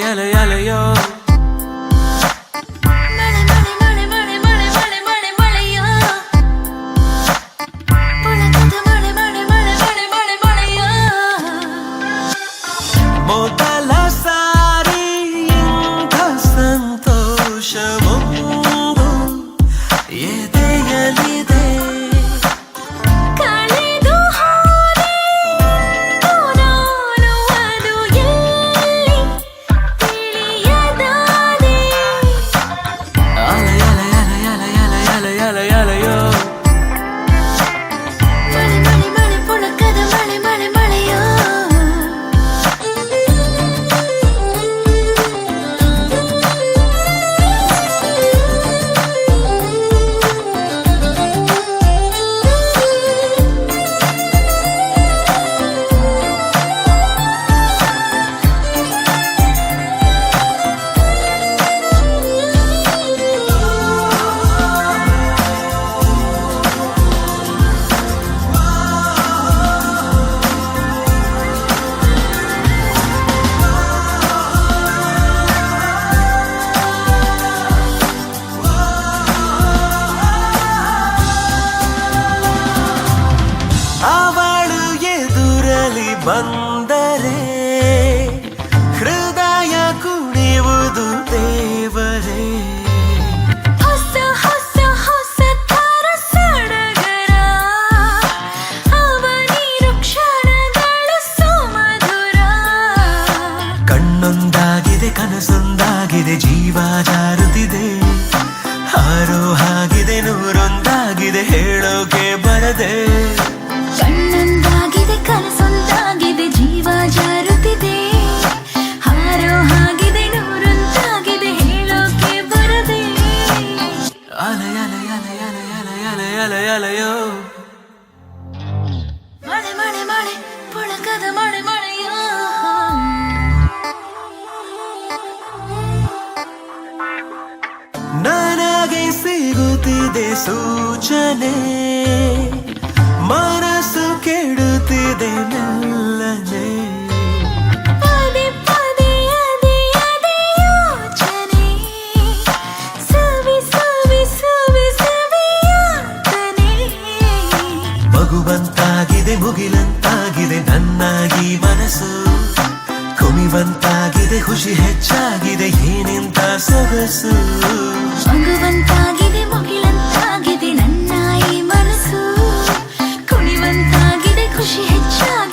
ಅಲೆಯೋ ಮೊದಲ ಸಾರಿ ಇಂಥ ಸಂತೋಷವೊಂದು ಎದೆಯಲಿದೆ ಬಂದರೆ ಹೃದಯ ಕುಣಿಯುವುದು ದೇವರೇ ಹೊಸ ಹೊಸ ಹೊಸ ತರ ಸಡಗರ ಅವನಿರು ಕ್ಷಣಗಳು ಸುಮಧುರ ಕಣ್ಣೊಂದಾಗಿದೆ ಕನಸೊಂದಾಗಿದೆ ಜೀವ ಜಾರುತ್ತಿದೆ ಹಾರೋ ಹಾಗಿದೆ ನೂರೊಂದಾಗಿದೆ ಹೇಳೋಕೆ ಬರದೆ ಕಣ್ಣೊಂದಾಗಿದೆ ಕನಸೊಂದಾಗಿದೆ ಜೀವ ಜಾರುತ್ತಿದೆ ಹಾರೋ ಹಾಗಿದೆ ನೂರೊಂದಾಗಿದೆ ಹೇಳೋಕೆ ಬರದೆ ಅಲೆಯೋ ಮಳೆ ಮಳೆ ಮಳೆ ಪೊಳಕದ ಮಳೆ ಮಳೆಯೋ ನನಗೆ ಸಿಗುತ್ತಿದೆ ಸೂಚನೆ ಮನಸ್ಸು ಕೆಡುತ್ತಿದೆ ಮೆಲ್ಲನೆ ಪದೇ ಪದೇ ಅದೇ ಅದೇ ಯೋಚನೆ ಸವಿ ಸವಿ ಸವಿ ಸವಿಯಾತನೆ ಮಗುವಂತಾಗಿದೆ ಮುಗಿಲಂತಾಗಿದೆ ನನ್ನಾಗಿ ಮನಸ್ಸು ಕುಣಿವಂತಾಗಿದೆ ಖುಷಿ ಹೆಚ್ಚಾಗಿದೆ ಏನೆಂತ ಸೊಗಸು ಮಗುವಂತಾಗಿದೆ ಮುಗಿಲಂತಾಗಿದೆ ನನ್ನ ಈ ಮನಸ್ಸು ಕುಣಿವಂತಾಗಿದೆ ಖುಷಿ ಹೆಚ್ಚಾಗಿದೆ